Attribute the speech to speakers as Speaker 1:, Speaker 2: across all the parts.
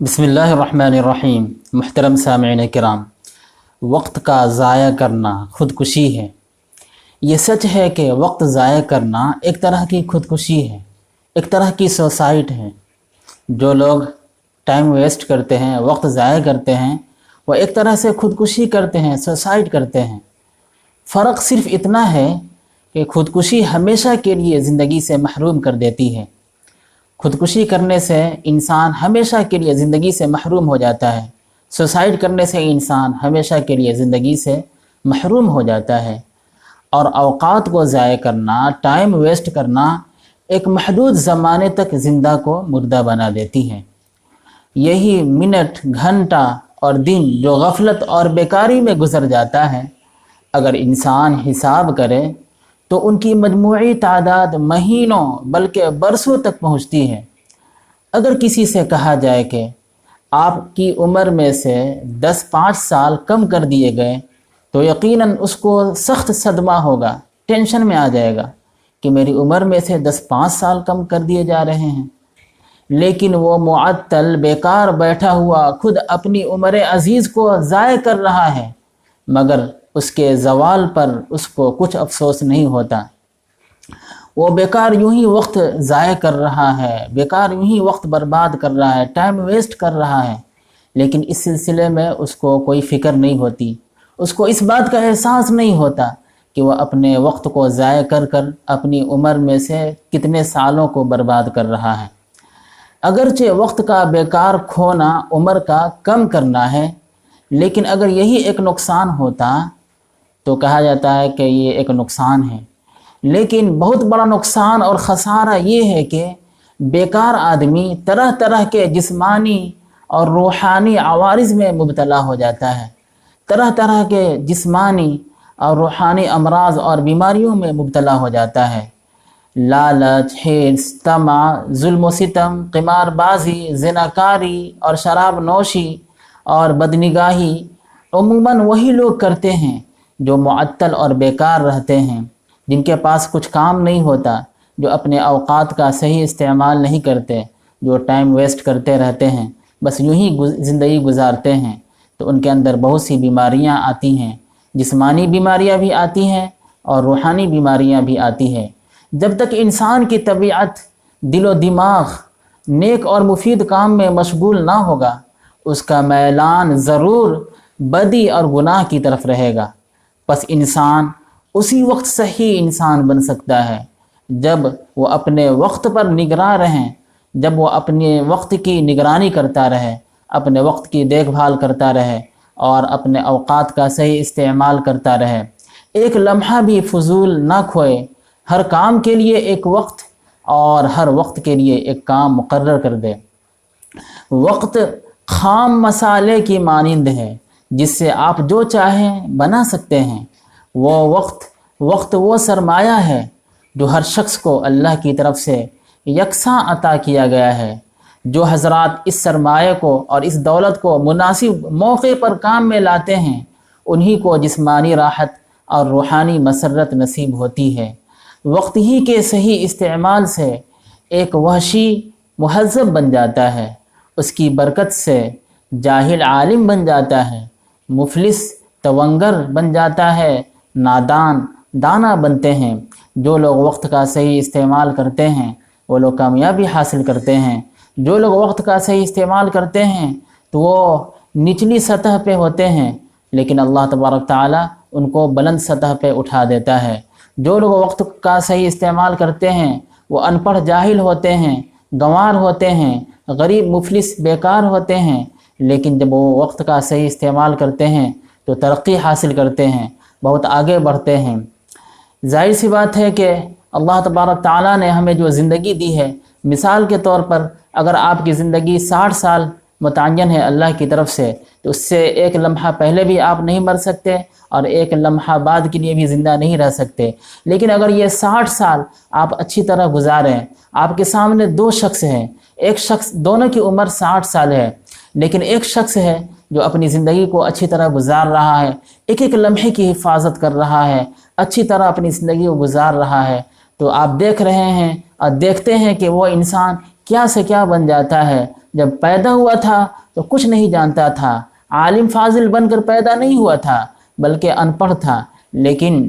Speaker 1: بسم اللہ الرحمن الرحیم۔ محترم سامعین کرام، وقت کا ضائع کرنا خودکشی ہے۔ یہ سچ ہے کہ وقت ضائع کرنا ایک طرح کی خودکشی ہے، ایک طرح کی سوسائٹ ہے۔ جو لوگ ٹائم ویسٹ کرتے ہیں، وقت ضائع کرتے ہیں، وہ ایک طرح سے خودکشی کرتے ہیں، سوسائٹ کرتے ہیں۔ فرق صرف اتنا ہے کہ خودکشی ہمیشہ کے لیے زندگی سے محروم کر دیتی ہے۔ خودکشی کرنے سے انسان ہمیشہ کے لیے زندگی سے محروم ہو جاتا ہے، سوسائڈ کرنے سے انسان ہمیشہ کے لیے زندگی سے محروم ہو جاتا ہے۔ اور اوقات کو ضائع کرنا، ٹائم ویسٹ کرنا ایک محدود زمانے تک زندہ کو مردہ بنا دیتی ہے۔ یہی منٹ، گھنٹہ اور دن جو غفلت اور بیکاری میں گزر جاتا ہے، اگر انسان حساب کرے تو ان کی مجموعی تعداد مہینوں بلکہ برسوں تک پہنچتی ہے۔ اگر کسی سے کہا جائے کہ آپ کی عمر میں سے 5 سال کم کر دیے گئے تو یقیناً اس کو سخت صدمہ ہوگا، ٹینشن میں آ جائے گا کہ میری عمر میں سے 5 سال کم کر دیے جا رہے ہیں۔ لیکن وہ معطل بیکار بیٹھا ہوا خود اپنی عمر عزیز کو ضائع کر رہا ہے، مگر اس کے زوال پر اس کو کچھ افسوس نہیں ہوتا۔ وہ بیکار یوں ہی وقت ضائع کر رہا ہے، بیکار یوں ہی وقت برباد کر رہا ہے، ٹائم ویسٹ کر رہا ہے، لیکن اس سلسلے میں اس کو کوئی فکر نہیں ہوتی، اس کو اس بات کا احساس نہیں ہوتا کہ وہ اپنے وقت کو ضائع کر کر اپنی عمر میں سے کتنے سالوں کو برباد کر رہا ہے۔ اگرچہ وقت کا بیکار کھونا عمر کا کم کرنا ہے، لیکن اگر یہی ایک نقصان ہوتا تو کہا جاتا ہے کہ یہ ایک نقصان ہے۔ لیکن بہت بڑا نقصان اور خسارہ یہ ہے کہ بیکار آدمی طرح طرح کے جسمانی اور روحانی عوارض میں مبتلا ہو جاتا ہے، طرح طرح کے جسمانی اور روحانی امراض اور بیماریوں میں مبتلا ہو جاتا ہے۔ لالچ، حرص، طمع، ظلم و ستم، قمار بازی، زناکاری اور شراب نوشی اور بدنگاہی عموماً وہی لوگ کرتے ہیں جو معطل اور بیکار رہتے ہیں، جن کے پاس کچھ کام نہیں ہوتا، جو اپنے اوقات کا صحیح استعمال نہیں کرتے، جو ٹائم ویسٹ کرتے رہتے ہیں، بس یوں ہی زندگی گزارتے ہیں، تو ان کے اندر بہت سی بیماریاں آتی ہیں، جسمانی بیماریاں بھی آتی ہیں اور روحانی بیماریاں بھی آتی ہیں۔ جب تک انسان کی طبیعت، دل و دماغ نیک اور مفید کام میں مشغول نہ ہوگا، اس کا میلان ضرور بدی اور گناہ کی طرف رہے گا۔ پس انسان اسی وقت صحیح انسان بن سکتا ہے جب وہ اپنے وقت پر نگراں رہیں، جب وہ اپنے وقت کی نگرانی کرتا رہے، اپنے وقت کی دیکھ بھال کرتا رہے اور اپنے اوقات کا صحیح استعمال کرتا رہے، ایک لمحہ بھی فضول نہ کھوئے، ہر کام کے لیے ایک وقت اور ہر وقت کے لیے ایک کام مقرر کر دے۔ وقت خام مسالے کی مانند ہے جس سے آپ جو چاہیں بنا سکتے ہیں۔ وقت وہ سرمایہ ہے جو ہر شخص کو اللہ کی طرف سے یکساں عطا کیا گیا ہے۔ جو حضرات اس سرمایہ کو اور اس دولت کو مناسب موقع پر کام میں لاتے ہیں، انہی کو جسمانی راحت اور روحانی مسرت نصیب ہوتی ہے۔ وقت ہی کے صحیح استعمال سے ایک وحشی مہذب بن جاتا ہے، اس کی برکت سے جاہل عالم بن جاتا ہے، مفلس تونگر بن جاتا ہے، نادان دانا بنتے ہیں۔ جو لوگ وقت کا صحیح استعمال کرتے ہیں وہ لوگ کامیابی حاصل کرتے ہیں۔ جو لوگ وقت کا صحیح استعمال کرتے ہیں تو وہ نچلی سطح پہ ہوتے ہیں، لیکن اللہ تبارک تعالیٰ ان کو بلند سطح پہ اٹھا دیتا ہے۔ جو لوگ وقت کا صحیح استعمال کرتے ہیں وہ ان پڑھ جاہل ہوتے ہیں، گنوار ہوتے ہیں، غریب مفلس بیکار ہوتے ہیں، لیکن جب وہ وقت کا صحیح استعمال کرتے ہیں تو ترقی حاصل کرتے ہیں، بہت آگے بڑھتے ہیں۔ ظاہر سی بات ہے کہ اللہ تبارک تعالیٰ نے ہمیں جو زندگی دی ہے، مثال کے طور پر اگر آپ کی زندگی 60 سال متعین ہے اللہ کی طرف سے، تو اس سے ایک لمحہ پہلے بھی آپ نہیں مر سکتے اور ایک لمحہ بعد کے لیے بھی زندہ نہیں رہ سکتے۔ لیکن اگر یہ 60 سال آپ اچھی طرح گزاریں، آپ کے سامنے 2 شخص ہیں، ایک شخص دونوں کی عمر 60 سال ہے، لیکن ایک شخص ہے جو اپنی زندگی کو اچھی طرح گزار رہا ہے، ایک ایک لمحے کی حفاظت کر رہا ہے، اچھی طرح اپنی زندگی کو گزار رہا ہے، تو آپ دیکھ رہے ہیں اور دیکھتے ہیں کہ وہ انسان کیا سے کیا بن جاتا ہے۔ جب پیدا ہوا تھا تو کچھ نہیں جانتا تھا، عالم فاضل بن کر پیدا نہیں ہوا تھا بلکہ ان پڑھ تھا، لیکن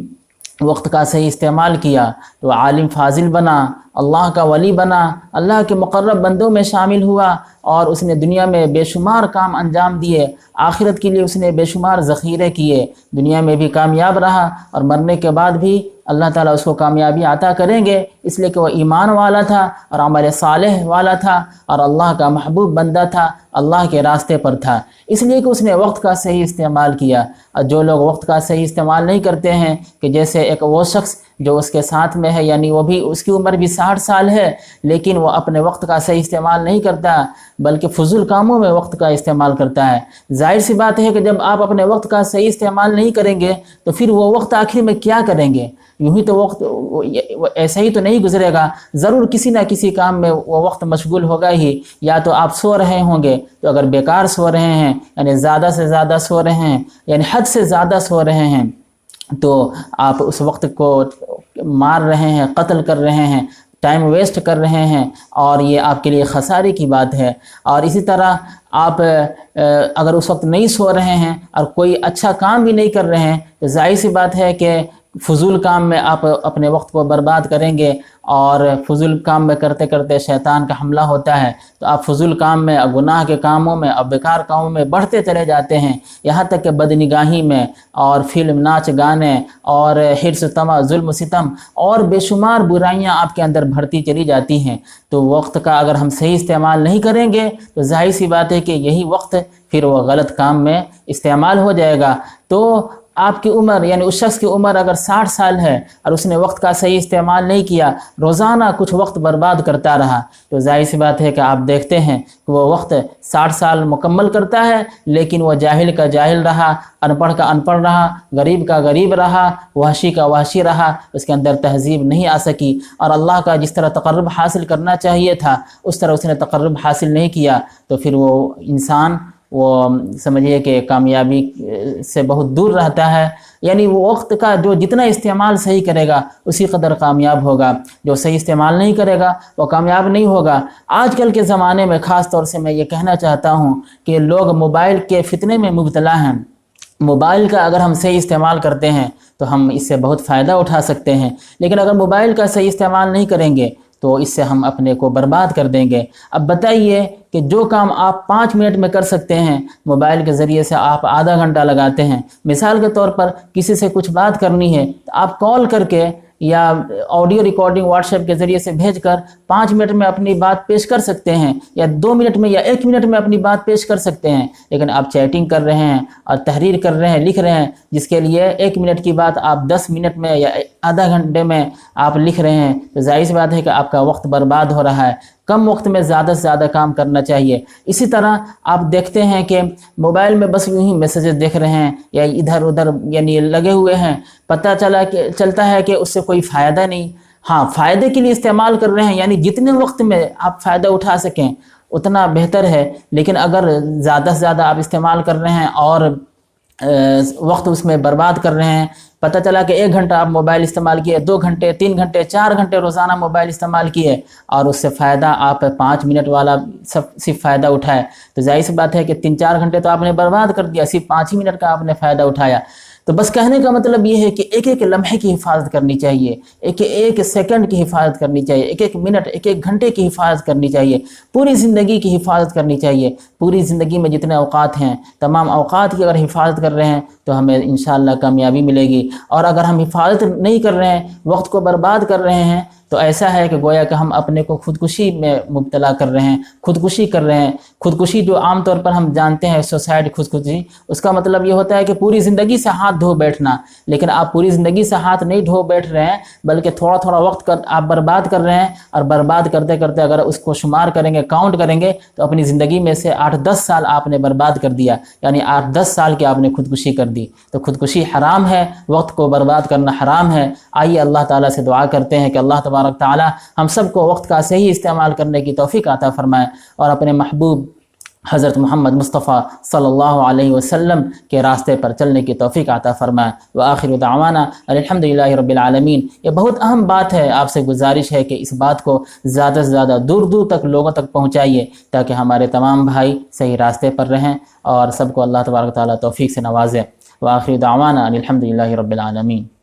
Speaker 1: وقت کا صحیح استعمال کیا تو عالم فاضل بنا، اللہ کا ولی بنا، اللہ کے مقرب بندوں میں شامل ہوا، اور اس نے دنیا میں بے شمار کام انجام دیے، آخرت کے لیے اس نے بے شمار ذخیرے کیے، دنیا میں بھی کامیاب رہا اور مرنے کے بعد بھی اللہ تعالیٰ اس کو کامیابی عطا کریں گے، اس لیے کہ وہ ایمان والا تھا اور عمل صالح والا تھا اور اللہ کا محبوب بندہ تھا، اللہ کے راستے پر تھا، اس لیے کہ اس نے وقت کا صحیح استعمال کیا۔ اور جو لوگ وقت کا صحیح استعمال نہیں کرتے ہیں، کہ جیسے ایک وہ شخص جو اس کے ساتھ میں ہے، یعنی وہ بھی اس کی عمر بھی 60 سال ہے لیکن وہ اپنے وقت کا صحیح استعمال نہیں کرتا بلکہ فضول کاموں میں وقت کا استعمال کرتا ہے۔ ظاہر سی بات ہے کہ جب آپ اپنے وقت کا صحیح استعمال نہیں کریں گے تو پھر وہ وقت آخر میں کیا کریں گے؟ یوں ہی تو وقت ایسا ہی تو نہیں گزرے گا، ضرور کسی نہ کسی کام میں وہ وقت مشغول ہوگا ہی۔ یا تو آپ سو رہے ہوں گے، تو اگر بیکار سو رہے ہیں یعنی زیادہ سے زیادہ سو رہے ہیں، یعنی حد سے زیادہ سو رہے ہیں، تو آپ اس وقت کو مار رہے ہیں، قتل کر رہے ہیں، ٹائم ویسٹ کر رہے ہیں، اور یہ آپ کے لیے خسارے کی بات ہے۔ اور اسی طرح آپ اگر اس وقت نہیں سو رہے ہیں اور کوئی اچھا کام بھی نہیں کر رہے ہیں تو ظاہر سی بات ہے کہ فضول کام میں آپ اپنے وقت کو برباد کریں گے، اور فضول کام میں کرتے کرتے شیطان کا حملہ ہوتا ہے، تو آپ فضول کام میں، گناہ کے کاموں میں اور بیکار کاموں میں بڑھتے چلے جاتے ہیں، یہاں تک کہ بدنگاہی میں اور فلم، ناچ گانے اور حرص، طمع، ظلم و ستم اور بے شمار برائیاں آپ کے اندر بڑھتی چلی جاتی ہیں۔ تو وقت کا اگر ہم صحیح استعمال نہیں کریں گے تو ظاہر سی بات ہے کہ یہی وقت پھر وہ غلط کام میں استعمال ہو جائے گا۔ تو آپ کی عمر، یعنی اس شخص کی عمر اگر 60 سال ہے اور اس نے وقت کا صحیح استعمال نہیں کیا، روزانہ کچھ وقت برباد کرتا رہا، تو ظاہر سی بات ہے کہ آپ دیکھتے ہیں کہ وہ وقت 60 سال مکمل کرتا ہے لیکن وہ جاہل کا جاہل رہا، ان پڑھ کا ان پڑھ رہا، غریب کا غریب رہا، وحشی کا وحشی رہا، اس کے اندر تہذیب نہیں آ سکی، اور اللہ کا جس طرح تقرب حاصل کرنا چاہیے تھا اس طرح اس نے تقرب حاصل نہیں کیا، تو پھر وہ انسان وہ سمجھیے کہ کامیابی سے بہت دور رہتا ہے۔ یعنی وہ وقت کا جو جتنا استعمال صحیح کرے گا اسی قدر کامیاب ہوگا، جو صحیح استعمال نہیں کرے گا وہ کامیاب نہیں ہوگا۔ آج کل کے زمانے میں خاص طور سے میں یہ کہنا چاہتا ہوں کہ لوگ موبائل کے فتنے میں مبتلا ہیں۔ موبائل کا اگر ہم صحیح استعمال کرتے ہیں تو ہم اس سے بہت فائدہ اٹھا سکتے ہیں، لیکن اگر موبائل کا صحیح استعمال نہیں کریں گے تو اس سے ہم اپنے کو برباد کر دیں گے۔ اب بتائیے کہ جو کام آپ 5 منٹ میں کر سکتے ہیں، موبائل کے ذریعے سے آپ آدھا گھنٹہ لگاتے ہیں۔ مثال کے طور پر کسی سے کچھ بات کرنی ہے تو آپ کال کر کے یا آڈیو ریکارڈنگ واٹس ایپ کے ذریعے سے بھیج کر 5 منٹ میں اپنی بات پیش کر سکتے ہیں، یا 2 منٹ میں یا 1 منٹ میں اپنی بات پیش کر سکتے ہیں، لیکن آپ چیٹنگ کر رہے ہیں اور تحریر کر رہے ہیں، لکھ رہے ہیں، جس کے لیے 1 منٹ کی بات آپ 10 منٹ میں یا آدھا گھنٹے میں آپ لکھ رہے ہیں، تو ظاہر سی بات ہے کہ آپ کا وقت برباد ہو رہا ہے۔ کم وقت میں زیادہ سے زیادہ کام کرنا چاہیے۔ اسی طرح آپ دیکھتے ہیں کہ موبائل میں بس یوں ہی میسیجز دیکھ رہے ہیں یا ادھر ادھر یعنی لگے ہوئے ہیں، پتہ چلتا ہے کہ اس سے کوئی فائدہ نہیں۔ ہاں، فائدے کے لیے استعمال کر رہے ہیں، یعنی جتنے وقت میں آپ فائدہ اٹھا سکیں اتنا بہتر ہے، لیکن اگر زیادہ سے زیادہ آپ استعمال کر رہے ہیں اور وقت اس میں برباد کر رہے ہیں، پتہ چلا کہ 1 گھنٹہ آپ موبائل استعمال کیے، 2 گھنٹے، 3 گھنٹے، 4 گھنٹے روزانہ موبائل استعمال کیے اور اس سے فائدہ آپ 5 منٹ والا صرف فائدہ اٹھائے، تو ظاہر سی بات ہے کہ 3-4 گھنٹے تو آپ نے برباد کر دیا، صرف 5 ہی منٹ کا آپ نے فائدہ اٹھایا۔ تو بس کہنے کا مطلب یہ ہے کہ ایک ایک لمحے کی حفاظت کرنی چاہیے، ایک ایک سیکنڈ کی حفاظت کرنی چاہیے، ایک ایک منٹ، ایک ایک گھنٹے کی حفاظت کرنی چاہیے، پوری زندگی کی حفاظت کرنی چاہیے۔ پوری زندگی میں جتنے اوقات ہیں تمام اوقات کی اگر حفاظت کر رہے ہیں تو ہمیں انشاءاللہ کامیابی ملے گی، اور اگر ہم حفاظت نہیں کر رہے ہیں، وقت کو برباد کر رہے ہیں، تو ایسا ہے کہ گویا کہ ہم اپنے کو خودکشی میں مبتلا کر رہے ہیں، خودکشی کر رہے ہیں۔ خودکشی جو عام طور پر ہم جانتے ہیں سوسائڈ، خودکشی، اس کا مطلب یہ ہوتا ہے کہ پوری زندگی سے ہاتھ دھو بیٹھنا، لیکن آپ پوری زندگی سے ہاتھ نہیں دھو بیٹھ رہے ہیں بلکہ تھوڑا تھوڑا وقت آپ برباد کر رہے ہیں، اور برباد کرتے کرتے اگر اس کو شمار کریں گے، کاؤنٹ کریں گے، تو اپنی زندگی میں سے 8-10 سال آپ نے برباد کر دیا، یعنی 8-10 سال کی آپ نے خودکشی کر دی۔ تو خودکشی حرام ہے، وقت کو برباد کرنا حرام ہے۔ آئیے اللہ تعالیٰ سے دعا کرتے ہیں کہ اللہ تبارک تعالیٰ ہم سب کو وقت کا صحیح استعمال کرنے کی توفیق عطا فرمائے، اور اپنے محبوب حضرت محمد مصطفیٰ صلی اللہ علیہ وسلم کے راستے پر چلنے کی توفیق عطا فرمائے۔ وآخر دعوانا الحمدللہ رب العالمین۔ یہ بہت اہم بات ہے، آپ سے گزارش ہے کہ اس بات کو زیادہ سے زیادہ دور دور تک لوگوں تک پہنچائیے تاکہ ہمارے تمام بھائی صحیح راستے پر رہیں اور سب کو اللہ تبارک و تعالیٰ توفیق سے نوازے۔ وآخر دعوانا الحمدللہ رب العالمین۔